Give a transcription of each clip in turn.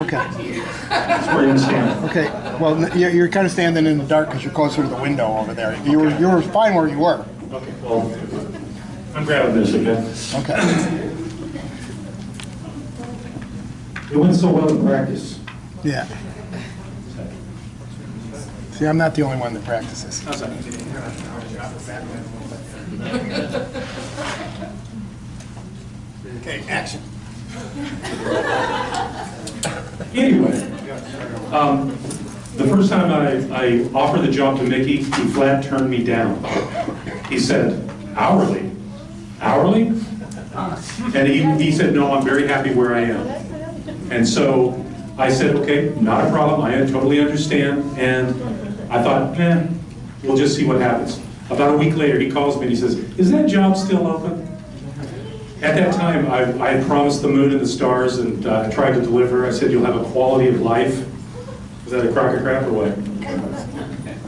Okay. That's where you stand. Okay. Well, you're kind of standing in the dark because you're closer to the window over there. You were fine where you were. Okay. Well, I'm grabbing this again. Okay. It went so well in practice. Yeah. See, I'm not the only one that practices. How's that? Okay, action. Anyway, the first time I offered the job to Mickey, he flat turned me down. He said, hourly? Hourly? And he said, no, I'm very happy where I am. And so I said, okay, not a problem, I totally understand. And I thought, we'll just see what happens. About a week later, he calls me and he says, is that job still open? At that time, I had promised the moon and the stars, and I tried to deliver. I said, you'll have a quality of life. Was that a crock of crap or what?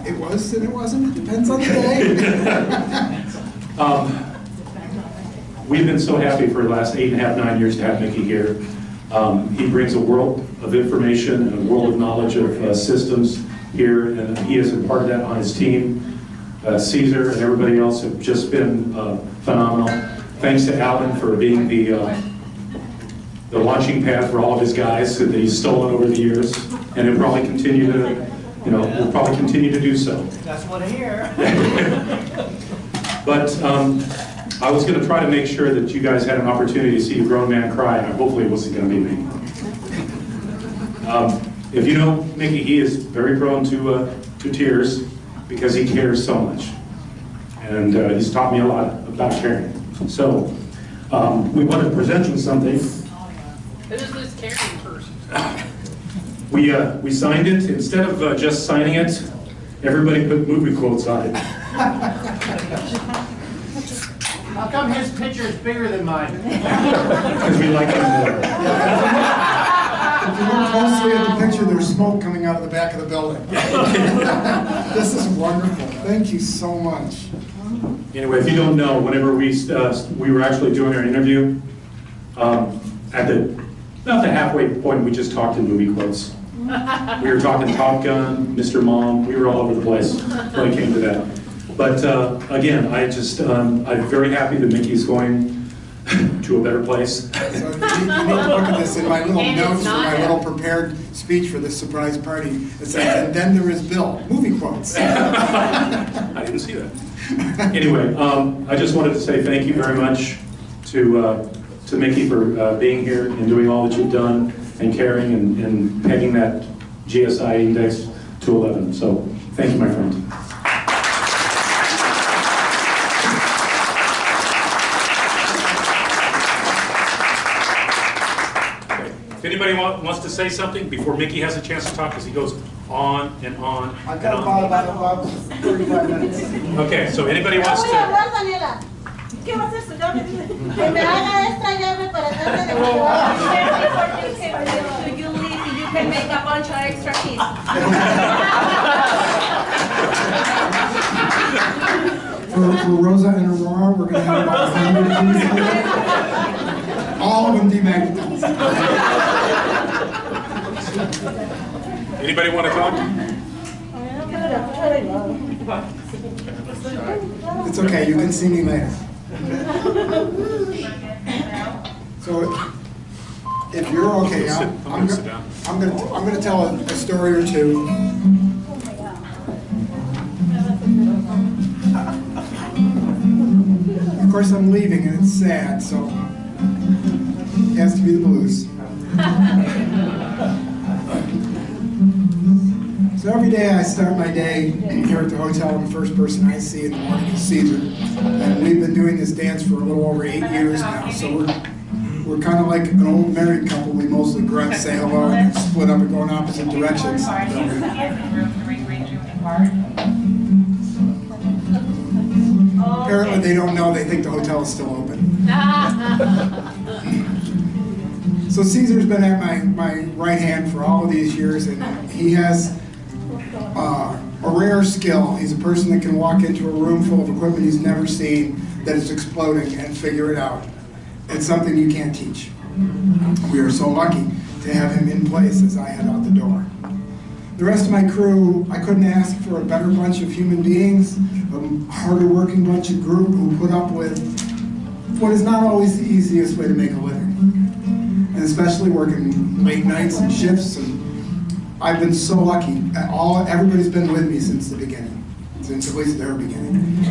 It was and it wasn't. It depends on the day. We've been so happy for the last 8.5, 9 years to have Mickey here. He brings a world of information and a world of knowledge of systems here, and he has imparted that on his team. Caesar and everybody else have just been phenomenal. Thanks to Alan for being the launching pad for all of his guys that he's stolen over the years, and he'll probably continue to, will probably continue to do so. That's what I hear. But I was going to try to make sure that you guys had an opportunity to see a grown man cry, and hopefully it wasn't going to be me. If you know Mickey, he is very prone to tears because he cares so much, and he's taught me a lot about caring. So, we want to present you something. Who is this caring person? We signed it. Instead of just signing it, everybody put movie quotes on it. How come his picture is bigger than mine? Because we like him more. If you look closely at the picture, there's smoke coming out of the back of the building. This is wonderful. Thank you so much. Anyway, if you don't know, whenever we were actually doing our interview, at about the halfway point, we just talked in movie quotes. We were talking Top Gun, Mr. Mom, we were all over the place when it came to that. But again, I'm very happy that Mickey's going to a better place. So you need to look at this in my little notes for my little prepared speech for this surprise party. It says, and then there is Bill. Movie quotes. I didn't see that. Anyway, I just wanted to say thank you very much to Mickey for being here and doing all that you've done and caring and pegging that GSI index to 11. So thank you, my friend. If anybody wants to say something before Mickey has a chance to talk, because he goes on and on. I've got about 35 minutes. Okay, so anybody wants to... ¿Qué va a hacer su llave? Que me haga esta llave para darle de you leave, you can make a bunch of extra keys. For Rosa and Aurora, we're going to have about 100 keys. All of them demagnetized. Anybody want to talk? It's okay, you can see me later. So, if you're okay, I'm going to tell a story or two. Of course, I'm leaving and it's sad, so it has to be the blues. So every day I start my day here at the hotel, and the first person I see in the morning is Caesar. And we've been doing this dance for a little over 8 years now, so we're kind of like an old married couple. We mostly grunt, say hello, and then split up and go in opposite directions. Apparently they don't know, they think the hotel is still open. So Caesar's been at my right hand for all of these years, and he has a rare skill. He's a person that can walk into a room full of equipment he's never seen that is exploding and figure it out. It's something you can't teach. We are so lucky. to have him in place as I head out the door. The rest of my crew, I couldn't ask for a better bunch of human beings, a harder working bunch of group who put up with what is not always the easiest way to make a living. And especially working late nights and shifts, and I've been so lucky. Everybody's been with me since the beginning, since at least their beginning.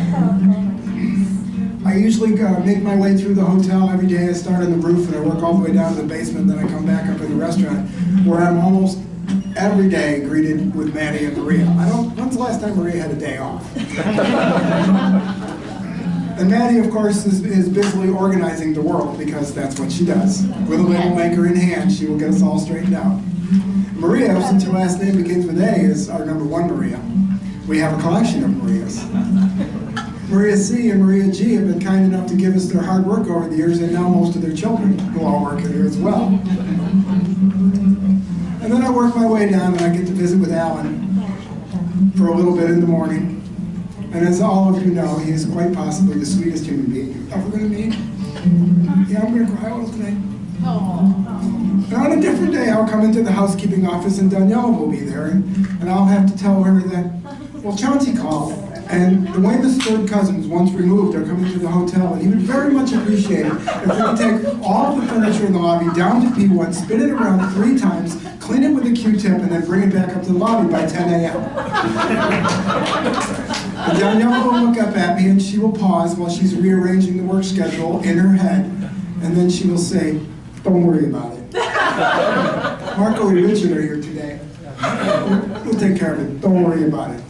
I usually make my way through the hotel every day. I start on the roof and I work all the way down to the basement, then I come back up in the restaurant, where I'm almost every day greeted with Maddie and Maria. When's the last time Maria had a day off? And Maddie, of course, is busily organizing the world, because that's what she does. With a little maker in hand, she will get us all straightened out. Maria, since her last name begins with A, is our #1 Maria. We have a collection of Marias. Maria C and Maria G have been kind enough to give us their hard work over the years, and now most of their children, who all work here as well. And then I work my way down and I get to visit with Alan for a little bit in the morning. And as all of you know, he is quite possibly the sweetest human being you're ever going to meet. Yeah, I'm going to cry all tonight. And on a different day, I'll come into the housekeeping office and Daniela will be there, and I'll have to tell her that, well, Chauncey called, and the Weymouth's third cousins, once removed, are coming to the hotel, and he would very much appreciate it if we could take all of the furniture in the lobby down to P1, spin it around 3 times, clean it with a Q-tip, and then bring it back up to the lobby by 10 a.m. And Daniela will look up at me and she will pause while she's rearranging the work schedule in her head, and then she will say, "Don't worry about it. Marco and Richard are here today. We'll take care of it. Don't worry about it."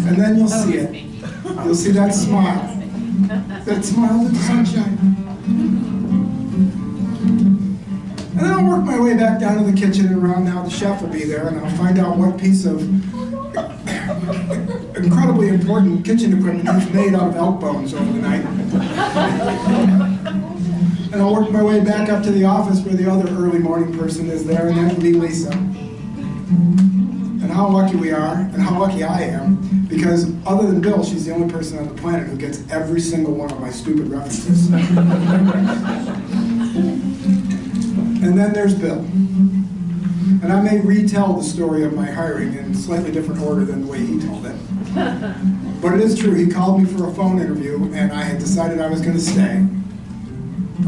And then you'll see it. You'll see that smile. That smile of the sunshine. And then I'll work my way back down to the kitchen, and around now the chef will be there, and I'll find out what piece of incredibly important kitchen equipment he's made out of elk bones over the night. And I'll work my way back up to the office where the other early morning person is there, and that would be Lisa. And how lucky we are, and how lucky I am, because other than Bill, she's the only person on the planet who gets every single one of my stupid references. And then there's Bill. And I may retell the story of my hiring in slightly different order than the way he told it. But it is true, he called me for a phone interview, and I had decided I was going to stay.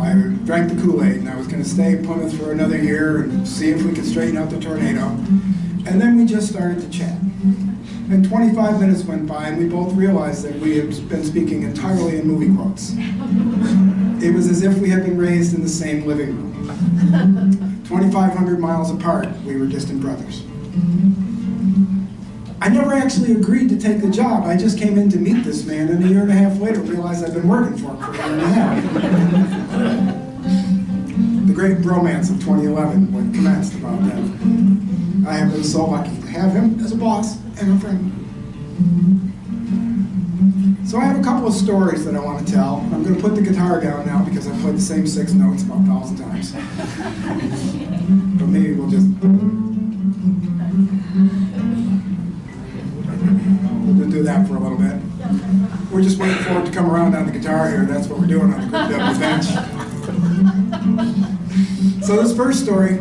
I drank the Kool-Aid, and I was going to stay in Plymouth for another year and see if we could straighten out the tornado. And then we just started to chat. And 25 minutes went by, and we both realized that we had been speaking entirely in movie quotes. It was as if we had been raised in the same living room. 2,500 miles apart, we were distant brothers. I never actually agreed to take the job. I just came in to meet this man, and a year and a half later realized I'd been working for him for a year and a half. The great bromance of 2011 when commenced about that. I have been so lucky to have him as a boss and a friend. So I have a couple of stories that I want to tell. I'm going to put the guitar down now because I've played the same 6 notes about 1,000 times. But maybe we'll just do that for a little bit. We're just waiting for it to come around on the guitar here. That's what we're doing on the group bench. So this first story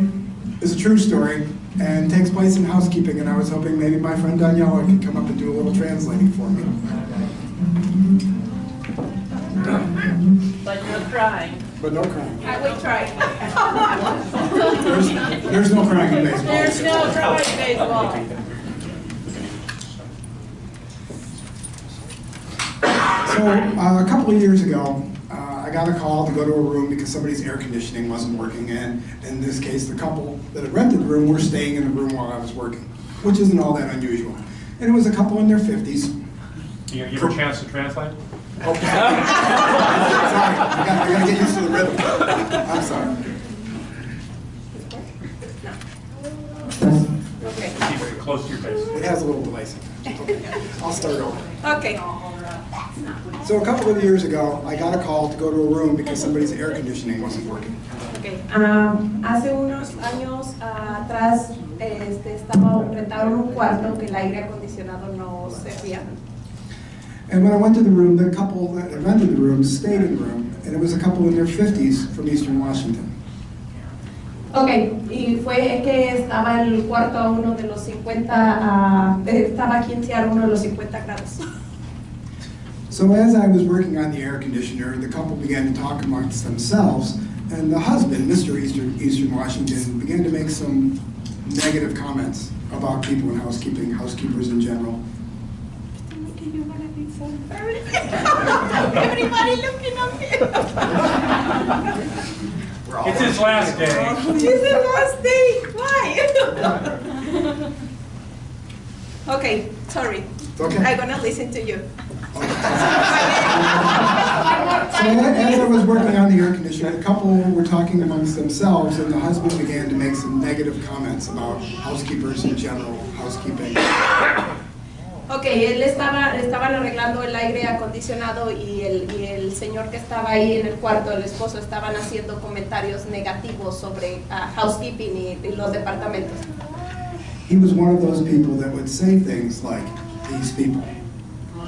is a true story and takes place in housekeeping, and I was hoping maybe my friend Daniela could come up and do a little translating for me. But no crying. But no crying. I will try. There's no crying in baseball. There's no crying in baseball. So a couple of years ago, I got a call to go to a room because somebody's air conditioning wasn't working, and in this case, the couple that had rented the room were staying in the room while I was working, which isn't all that unusual. And it was a couple in their 50s. You give her a chance to translate? Okay. Sorry, I gotta get used to the rhythm. I'm sorry. Okay. Keep it close to your face. It has a little delay sometimes. Okay. I'll start over. Okay. So a couple of years ago, I got a call to go to a room because somebody's air conditioning wasn't working. Okay. Hace unos años atrás rentaron un cuarto que el aire acondicionado no servía. And when I went to the room, the couple that had rented the room stayed in the room, and it was a couple in their 50s from Eastern Washington. Ok, y fue que estaba el cuarto a uno de los 50, estaba 15 a uno de los 50 grados. So as I was working on the air conditioner, the couple began to talk amongst themselves, and the husband, Mr. Eastern Washington, began to make some negative comments about people in housekeeping, housekeepers in general. Everybody looking at me. It's his last day. It's the last day. Why? Okay, sorry. Okay. I'm gonna listen to you. So as I was working on the air conditioner, the couple were talking amongst themselves, and the husband began to make some negative comments about housekeepers in general, housekeeping. Ok, estaban arreglando el aire acondicionado y el señor que estaba ahí en el cuarto, el esposo, estaban haciendo comentarios negativos sobre housekeeping y los departamentos. He was one of those people that would say things like, these people.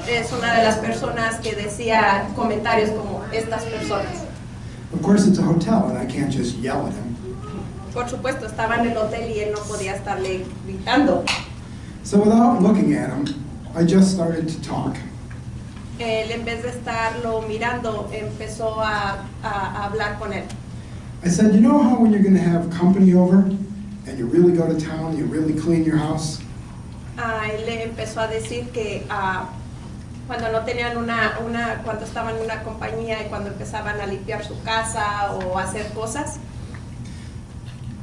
Es una de las personas que decía comentarios como estas personas. Of course, it's a hotel, and I can't just yell at him. Por supuesto, estaba en el hotel y él no podía estarle gritando. So without looking at him, I just started to talk. Él, en vez de estarlo mirando, empezó a hablar con él. I said, you know how when you're going to have company over, and you really go to town, you really clean your house? Él le empezó a decir que cuando no tenían cuando estaban en una compañía y cuando empezaban a limpiar su casa o hacer cosas,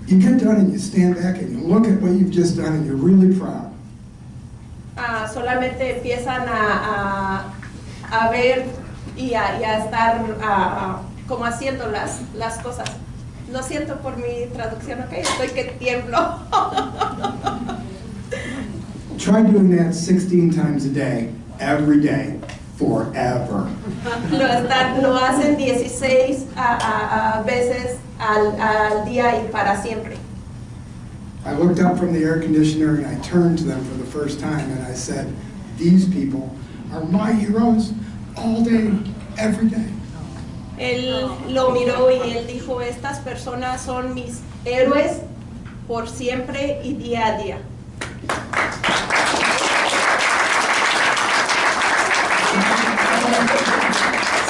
You get done and you stand back and you look at what you've just done and you're really proud. solamente empiezan a ver y a estar como haciendo las cosas. Lo siento por mi traducción, ok, estoy que tiemblo. Try doing that 16 times a day, every day, forever. Lo hacen 16 veces al día y para siempre. I looked up from the air conditioner and I turned to them for the first time and I said, these people are my heroes all day, every day. Él lo miró y él dijo, estas personas son mis héroes por siempre y día a día.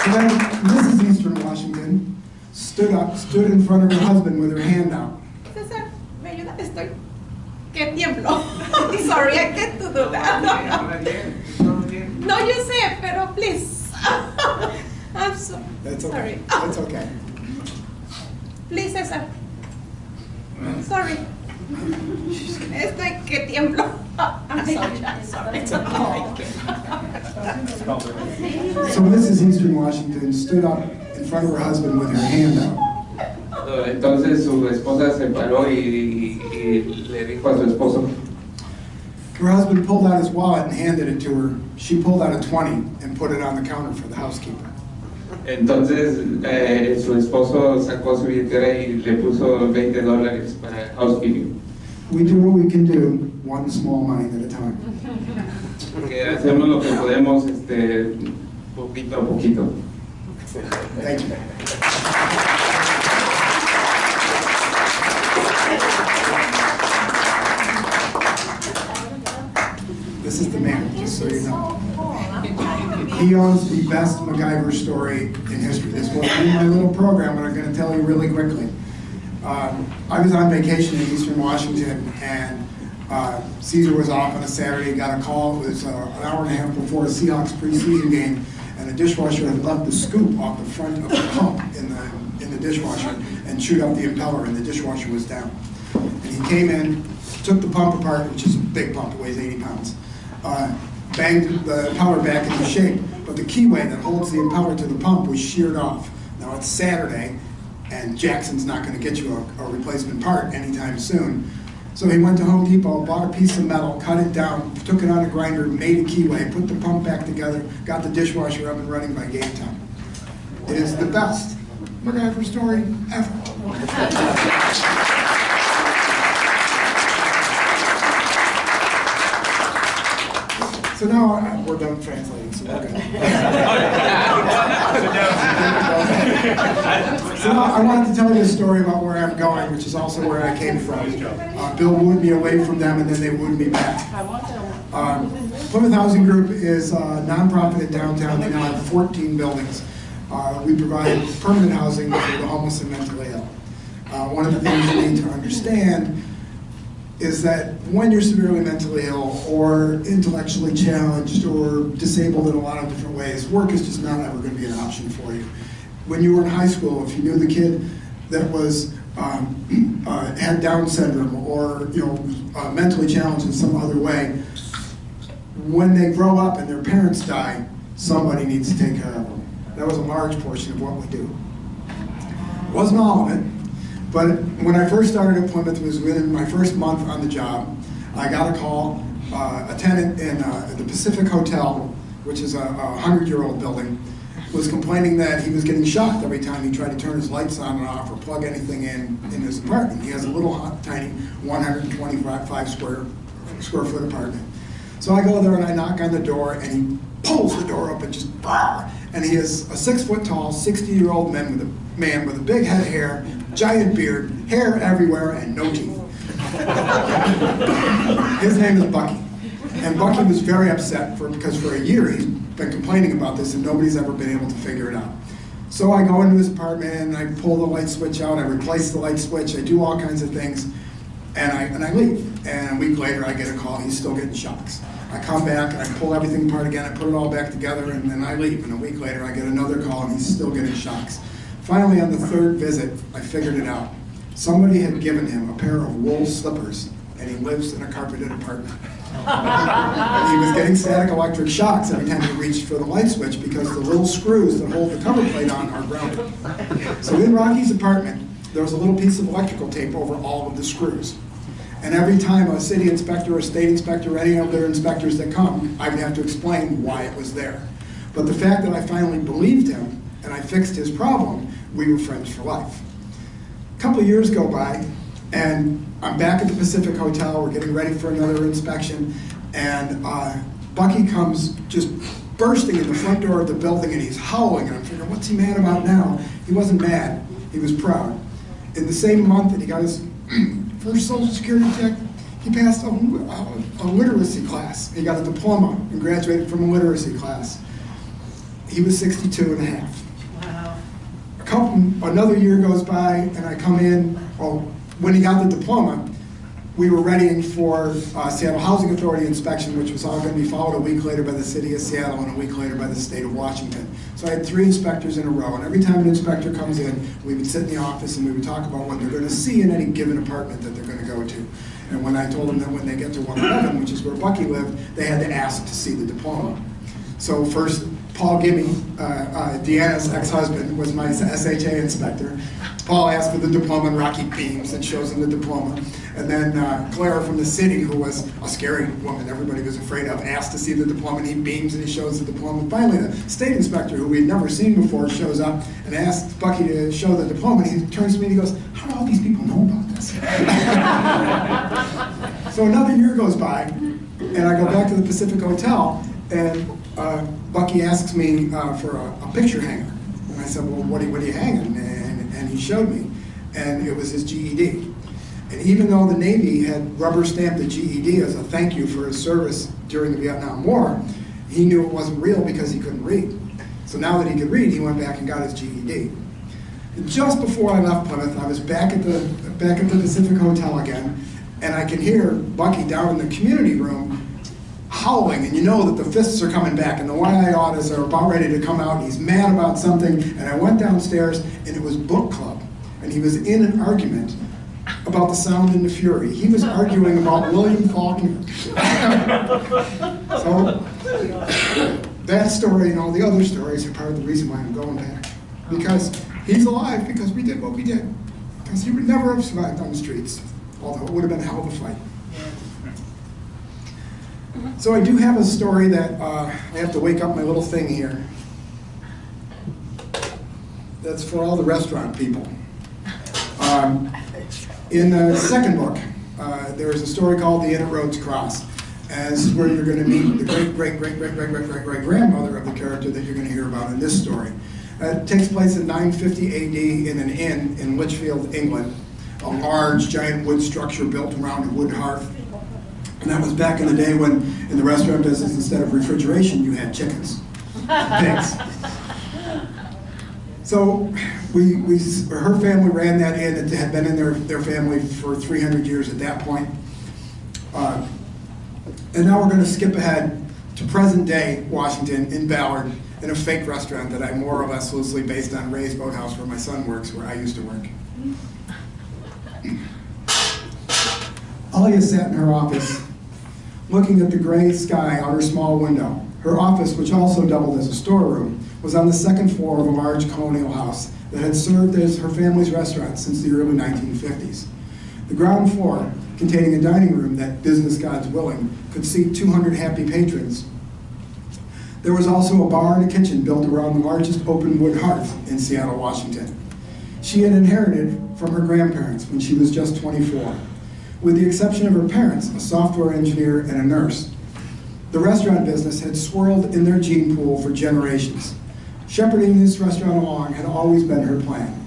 So then Mrs. Eastern Washington stood in front of her husband with her hand out. César, ¿me ayuda? Estoy que tiemblo. Sorry, I can't do that. No, yo sé, pero please. I'm sorry. That's okay. Sorry. That's okay. Please, César. Sorry. Estoy que tiemblo. I'm sorry. So Mrs. Eastern Washington stood up in front of her husband with her hand out. Entonces su esposa se paró y le dijo a su esposo. Her husband pulled out his wallet and handed it to her. She pulled out a 20 and put it on the counter for the housekeeper. Entonces su esposo sacó su billetera y le puso $20 para housekeeping. We do what we can do, one small mind at a time. Que hacemos lo que podemos, poquito a poquito. Thank you. This is the man, just so you know. He owns the best MacGyver story in history. This won't be my little program, but I'm going to tell you really quickly. I was on vacation in Eastern Washington, and Caesar was off on a Saturday, got a call. It was an hour and a half before a Seahawks preseason game, and the dishwasher had left the scoop off the front of the pump in the dishwasher and chewed up the impeller, and the dishwasher was down. And he came in, took the pump apart, which is a big pump, it weighs 80 pounds, banged the impeller back into shape, but the keyway that holds the impeller to the pump was sheared off. Now it's Saturday, and Jackson's not going to get you a replacement part anytime soon. So he went to Home Depot, bought a piece of metal, cut it down, took it on a grinder, made a keyway, put the pump back together, got the dishwasher up and running by game time. It is the best MacGyver story ever. So now we're done translating, so we're good. So now I wanted to tell you a story about where I'm going, which is also where I came from. Bill wooed me away from them, and then they wooed me back. Plymouth Housing Group is a nonprofit in downtown. They now have 14 buildings. We provide permanent housing for the homeless and mentally ill. One of the things you need to understand is that when you're severely mentally ill or intellectually challenged or disabled in a lot of different ways, work is just not ever going to be an option for you. When you were in high school, if you knew the kid that was had Down syndrome or mentally challenged in some other way, when they grow up and their parents die, somebody needs to take care of them. That was a large portion of what we do. It wasn't all of it. But when I first started at Plymouth, it was within my first month on the job, I got a call. A tenant in the Pacific Hotel, which is a 100-year-old building, was complaining that he was getting shocked every time he tried to turn his lights on and off or plug anything in his apartment. He has a little tiny 125 square foot apartment. So I go there and I knock on the door, and he pulls the door open, just bah! And he is a 6 foot tall, 60-year-old man with a big head of hair, giant beard, hair everywhere, and no teeth. His name is Bucky. And Bucky was very upset because for a year he's been complaining about this and nobody's ever been able to figure it out. So I go into his apartment and I pull the light switch out, I replace the light switch, I do all kinds of things, and I leave. And a week later I get a call, he's still getting shocks. I come back and I pull everything apart again, I put it all back together, and then I leave. And a week later I get another call and he's still getting shocks. Finally, on the third visit, I figured it out. Somebody had given him a pair of wool slippers, and he lives in a carpeted apartment. And he was getting static electric shocks every time he reached for the light switch because the little screws that hold the cover plate on are grounded. So in Rocky's apartment, there was a little piece of electrical tape over all of the screws. And every time a city inspector or a state inspector or any of their inspectors that come, I would have to explain why it was there. But the fact that I finally believed him and I fixed his problem, we were friends for life. A couple of years go by, and I'm back at the Pacific Hotel. We're getting ready for another inspection, and Bucky comes just bursting in the front door of the building, and he's howling, and I'm thinking, what's he mad about now? He wasn't mad. He was proud. In the same month that he got his first Social Security check, he passed a literacy class. He got a diploma and graduated from a literacy class. He was 62 and a half. Another year goes by, and I come in. Well, when he got the diploma, we were readying for Seattle Housing Authority inspection, which was all going to be followed a week later by the city of Seattle and a week later by the state of Washington. So I had 3 inspectors in a row, and every time an inspector comes in, we would sit in the office and we would talk about what they're going to see in any given apartment that they're going to go to. And when I told them that when they get to 111, which is where Bucky lived, they had to ask to see the diploma. So first, Paul Gimme, Deanna's ex-husband, was my SHA inspector. Paul asked for the diploma, and Rocky beams and shows him the diploma. And then Clara from the city, who was a scary woman everybody was afraid of, asked to see the diploma, and he beams and he shows the diploma. And finally, the state inspector, who we'd never seen before, shows up and asks Bucky to show the diploma. And he turns to me and he goes, "How do all these people know about this?" So another year goes by, and I go back to the Pacific Hotel, and Bucky asks me for a picture hanger. And I said, "Well, what are you hanging?" And he showed me, and it was his GED. And even though the Navy had rubber stamped the GED as a thank you for his service during the Vietnam War, he knew it wasn't real because he couldn't read. So now that he could read, he went back and got his GED. And just before I left Plymouth, I was back at the Pacific Hotel again, and I can hear Bucky down in the community room howling, and you know that the fists are coming back, and the one-eyed autas are about ready to come out, and he's mad about something. And I went downstairs, and it was book club, and he was in an argument about The Sound and the Fury. He was arguing about William Faulkner. So that story and all the other stories are part of the reason why I'm going back, because he's alive because we did what we did, because he would never have survived on the streets, although it would have been a hell of a fight. So I do have a story that I have to wake up my little thing here. That's for all the restaurant people. In the second book, there is a story called The Inn at Rhodes Cross. And this is where you're going to meet the great-great-great-great-great-great-great-grandmother of the character that you're going to hear about in this story. It takes place in 950 AD in an inn in Lichfield, England, a large, giant wood structure built around a wood hearth. And that was back in the day when, in the restaurant business, instead of refrigeration, you had chickens, pigs. So her family ran that inn. It had been in their family for 300 years at that point. And now we're going to skip ahead to present day Washington in Ballard in a fake restaurant that I more or less loosely based on Ray's Boathouse where my son works, where I used to work. Alia sat in her office, looking at the gray sky out her small window. Her office, which also doubled as a storeroom, was on the second floor of a large colonial house that had served as her family's restaurant since the early 1950s. The ground floor, containing a dining room that, business gods willing, could seat 200 happy patrons. There was also a bar and a kitchen built around the largest open wood hearth in Seattle, Washington. She had inherited from her grandparents when she was just 24. With the exception of her parents, a software engineer and a nurse, the restaurant business had swirled in their gene pool for generations. Shepherding this restaurant along had always been her plan.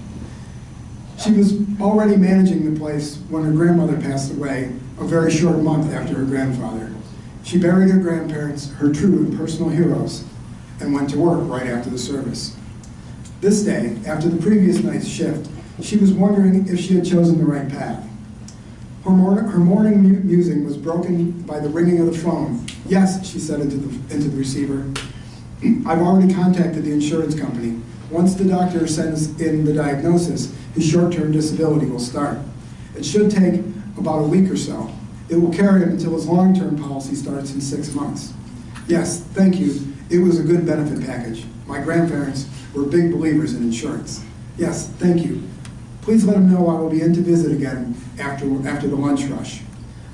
She was already managing the place when her grandmother passed away a very short month after her grandfather. She buried her grandparents, her true and personal heroes, and went to work right after the service. This day, after the previous night's shift, she was wondering if she had chosen the right path. Her morning musing was broken by the ringing of the phone. Yes, she said into the receiver. I've already contacted the insurance company. Once the doctor sends in the diagnosis, his short-term disability will start. It should take about a week or so. It will carry him until his long-term policy starts in 6 months. Yes, thank you. It was a good benefit package. My grandparents were big believers in insurance. Yes, thank you. Please let him know I will be in to visit again after the lunch rush.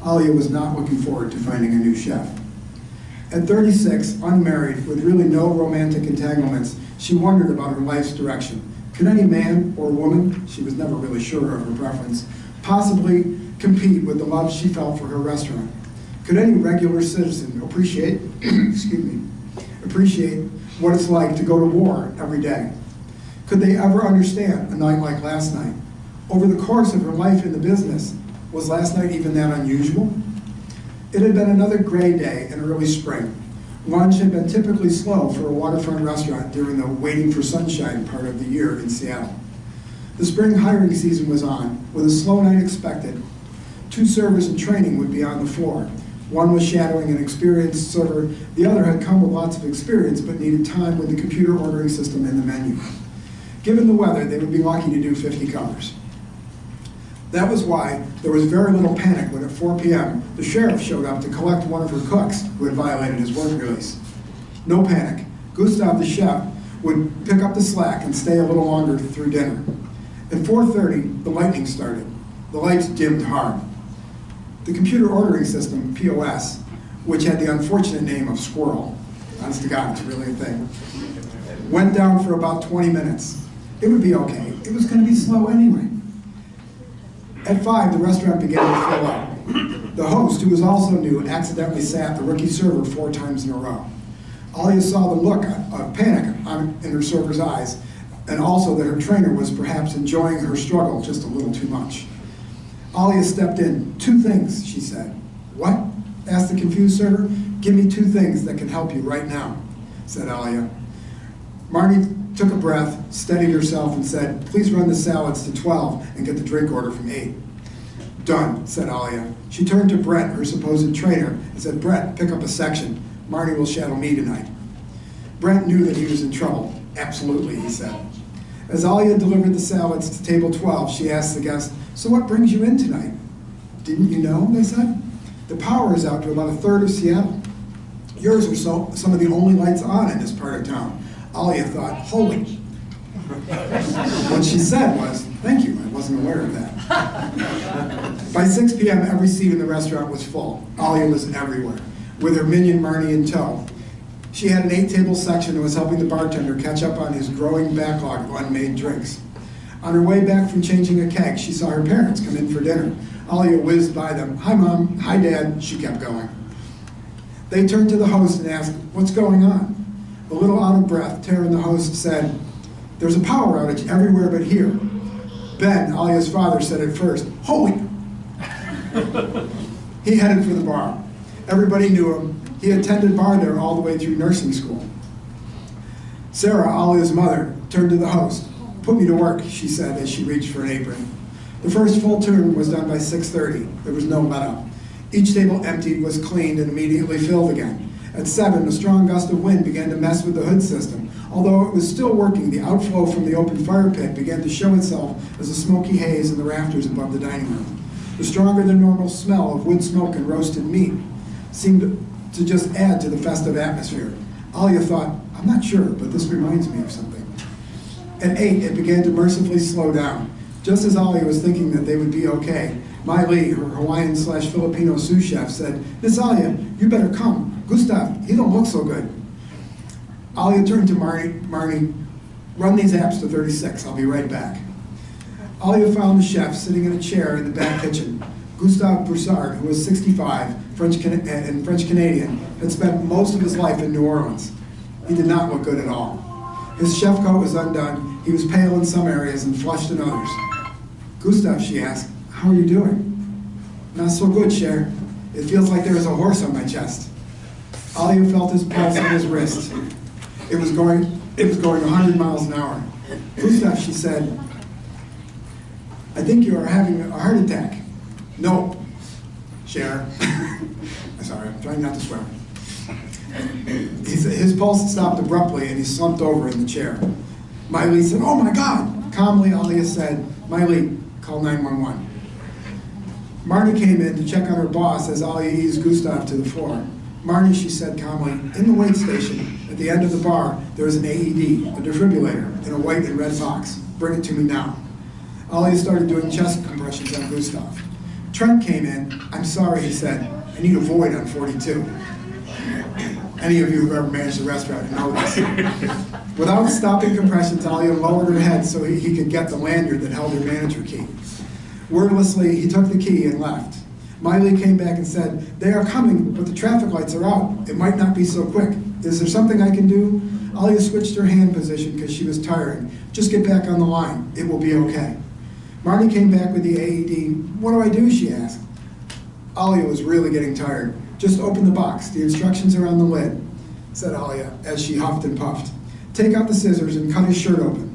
Alia was not looking forward to finding a new chef. At 36, unmarried, with really no romantic entanglements, she wondered about her life's direction. Could any man or woman, she was never really sure of her preference, possibly compete with the love she felt for her restaurant? Could any regular citizen appreciate, appreciate what it's like to go to war every day? Could they ever understand a night like last night? Over the course of her life in the business, was last night even that unusual? It had been another gray day in early spring. Lunch had been typically slow for a waterfront restaurant during the waiting for sunshine part of the year in Seattle. The spring hiring season was on, with a slow night expected. 2 servers in training would be on the floor. One was shadowing an experienced server, the other had come with lots of experience but needed time with the computer ordering system and the menu. Given the weather, they would be lucky to do 50 covers. That was why there was very little panic when at 4 p.m. the sheriff showed up to collect one of her cooks who had violated his work release. No panic. Gustav, the chef, would pick up the slack and stay a little longer through dinner. At 4:30, the lightning started. The lights dimmed hard. The computer ordering system, POS, which had the unfortunate name of Squirrel, honest to God, it's really a thing, went down for about 20 minutes. It would be okay. It was going to be slow anyway. At 5, the restaurant began to fill up. The host, who was also new, accidentally sat the rookie server 4 times in a row. Alia saw the look of panic in her server's eyes, and also that her trainer was perhaps enjoying her struggle just a little too much. Alia stepped in. 2 things, she said. What? Asked the confused server. Give me 2 things that can help you right now, said Alia. Marnie took a breath, steadied herself, and said, please run the salads to 12 and get the drink order from 8. Done, said Alia. She turned to Brett, her supposed trainer, and said, Brett, pick up a section. Marnie will shadow me tonight. Brett knew that he was in trouble. Absolutely, he said. As Alia delivered the salads to table 12, she asked the guest, so what brings you in tonight? Didn't you know, they said? The power is out to about 1/3 of Seattle. Yours are some of the only lights on in this part of town. Alia thought, holy. What she said was, thank you, I wasn't aware of that. By 6 p.m., every seat in the restaurant was full. Alia was everywhere, with her minion Marnie in tow. She had an 8-table section and was helping the bartender catch up on his growing backlog of unmade drinks. On her way back from changing a keg, she saw her parents come in for dinner. Alia whizzed by them. Hi, Mom. Hi, Dad. She kept going. They turned to the host and asked, "What's going on?" A little out of breath, Tara and the host said, "There's a power outage everywhere but here." Ben, Alia's father, said at first, "Holy!" He headed for the bar. Everybody knew him. He attended bar there all the way through nursing school. Sarah, Alia's mother, turned to the host. "Put me to work," she said as she reached for an apron. The first full turn was done by 6:30. There was no let-up. Each table emptied, was cleaned, and immediately filled again. At 7, a strong gust of wind began to mess with the hood system. Although it was still working, the outflow from the open fire pit began to show itself as a smoky haze in the rafters above the dining room. The stronger than normal smell of wood smoke and roasted meat seemed to just add to the festive atmosphere. Alia thought, "I'm not sure, but this reminds me of something." At 8, it began to mercifully slow down. Just as Alia was thinking that they would be okay, Mai Lee, her Hawaiian/Filipino sous chef, said, "Miss Alia, you better come. Gustav, he don't look so good." Alia turned to Marnie, "Run these apps to 36, I'll be right back." Alia found the chef sitting in a chair in the back kitchen. Gustav Broussard, who was 65, and French-Canadian, had spent most of his life in New Orleans. He did not look good at all. His chef coat was undone, he was pale in some areas and flushed in others. "Gustav," she asked, "how are you doing?" "Not so good, Cher. It feels like there is a horse on my chest." Alia felt his pulse on his wrist. It was going 100 miles an hour. "Gustav," she said, "I think you are having a heart attack." "No, Cher." I'm sorry, I'm trying not to swear. His pulse stopped abruptly and he slumped over in the chair. Mai Lee said, "Oh my God!" Calmly, Alia said, "Mai Lee, call 911. Marnie came in to check on her boss as Alia eased Gustav to the floor. "Marnie," she said calmly, "in the wait station, at the end of the bar, there is an AED, a defibrillator, in a white and red box. Bring it to me now." Alia started doing chest compressions on Gustav. Trent came in. "I'm sorry," he said, "I need a void on 42. Any of you who've ever managed a restaurant know this. Without stopping compressions, Alia lowered her head so he could get the lanyard that held her manager key. Wordlessly, he took the key and left. Miley came back and said, "They are coming, but the traffic lights are out. It might not be so quick. Is there something I can do?" Alia switched her hand position because she was tired. "Just get back on the line. It will be okay." Marnie came back with the AED. "What do I do?" she asked. Alia was really getting tired. "Just open the box. The instructions are on the lid," said Alia as she huffed and puffed. "Take out the scissors and cut his shirt open.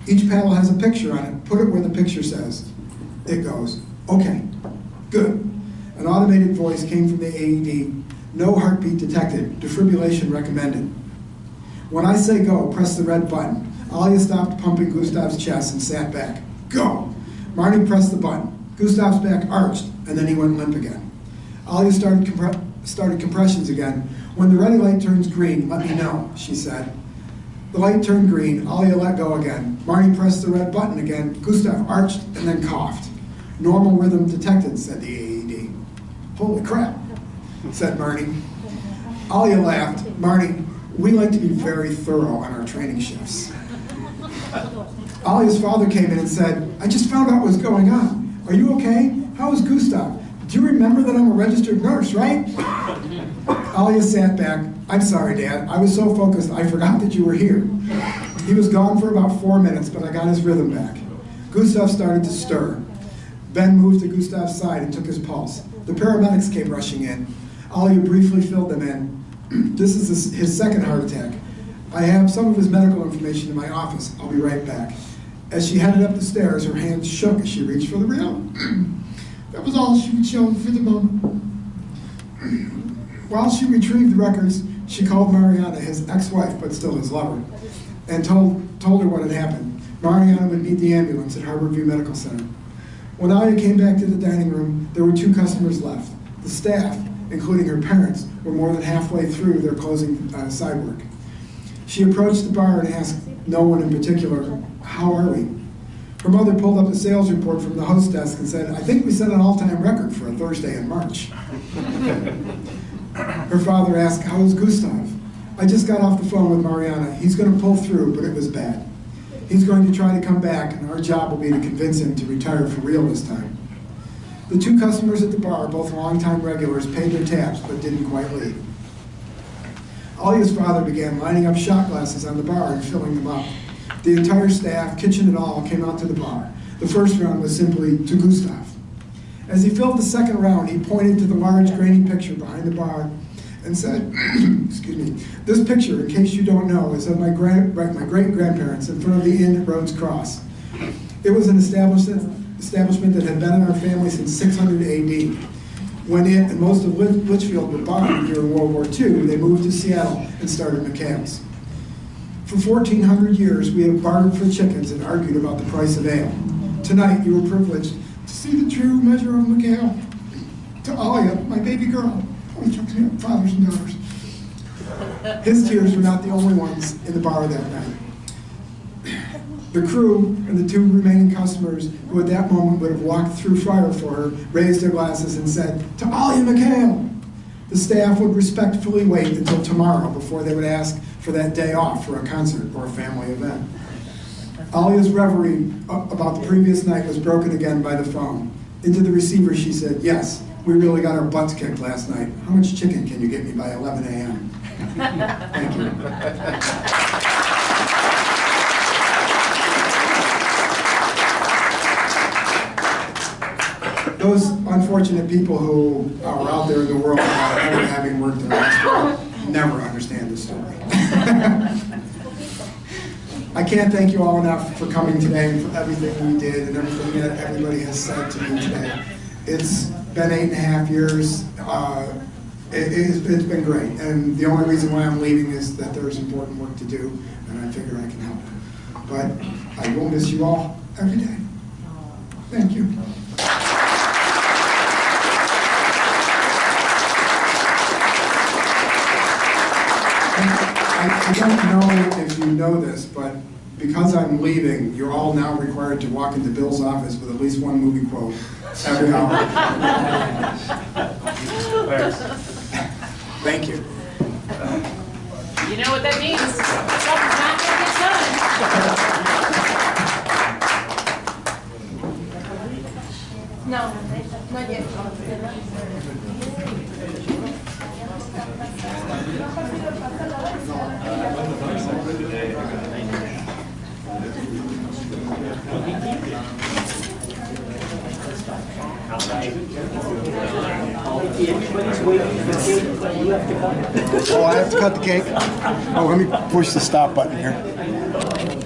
Each paddle has a picture on it. Put it where the picture says." It goes, "Okay, good." An automated voice came from the AED. "No heartbeat detected. Defibrillation recommended." "When I say go, press the red button." Alia stopped pumping Gustav's chest and sat back. "Go!" Marnie pressed the button. Gustav's back arched, and then he went limp again. Alia started compressions again. "When the ready light turns green, let me know," she said. The light turned green. Alia let go again. Marnie pressed the red button again. Gustav arched and then coughed. "Normal rhythm detected," said the AED. "Holy crap," said Marnie. Alia laughed. "Marnie, we like to be very thorough on our training shifts." Alia's father came in and said, "I just found out what's going on. Are you okay? How is Gustav? Do you remember that I'm a registered nurse, right?" Alia sat back. "I'm sorry, Dad. I was so focused I forgot that you were here." He was gone for about 4 minutes, but I got his rhythm back. Gustav started to stir. Ben moved to Gustav's side and took his pulse. The paramedics came rushing in. Alia briefly filled them in. "This is his second heart attack. I have some of his medical information in my office. I'll be right back." As she headed up the stairs, her hands shook as she reached for the reel. That was all she would show for the moment. While she retrieved the records, she called Mariana, his ex-wife, but still his lover, and told her what had happened. Mariana would meet the ambulance at Harborview Medical Center. When Alia came back to the dining room, there were 2 customers left. The staff, including her parents, were more than halfway through their closing side work. She approached the bar and asked no one in particular, "How are we?" Her mother pulled up the sales report from the host desk and said, "I think we set an all-time record for a Thursday in March." Her father asked, "How is Gustav?" "I just got off the phone with Mariana. He's going to pull through, but it was bad. He's going to try to come back, and our job will be to convince him to retire for real this time." The 2 customers at the bar, both longtime regulars, paid their tabs, but didn't quite leave. Alia's father began lining up shot glasses on the bar and filling them up. The entire staff, kitchen and all, came out to the bar. The first round was simply to Gustav. As he filled the second round, he pointed to the large grainy picture behind the bar and said, excuse me, this picture, in case you don't know, is of my great-grandparents in front of the inn at Rhodes Cross. It was an establishment that had been in our family since 600 AD. When it and most of Litchfield were bombed during World War II, they moved to Seattle and started McHale's. For 1,400 years, we have bartered for chickens and argued about the price of ale. Tonight, you were privileged to see the true measure of McHale. To Alia, my baby girl, always took me up fathers and daughters. His tears were not the only ones in the bar that night. The crew and the two remaining customers, who at that moment would have walked through fire for her, raised their glasses and said, "To Alia McHale!" The staff would respectfully wait until tomorrow before they would ask for that day off for a concert or a family event. Alia's reverie about the previous night was broken again by the phone. Into the receiver she said, "Yes, we really got our butts kicked last night. How much chicken can you get me by 11 a.m.? Thank you. Those unfortunate people who are out there in the world without ever having worked in a hospital never understand the story. I can't thank you all enough for coming today and for everything you did and everything that everybody has said to me today. It's been 8.5 years. It's been great. And the only reason why I'm leaving is that there's important work to do, and I figure I can help. But I will miss you all every day. Thank you. I don't know if you know this, but because I'm leaving, you're all now required to walk into Bill's office with at least one movie quote every hour. Thank you. You know what that means? Something's not going to get done. No, not yet. Oh, I have to cut the cake? Oh, let me push the stop button here.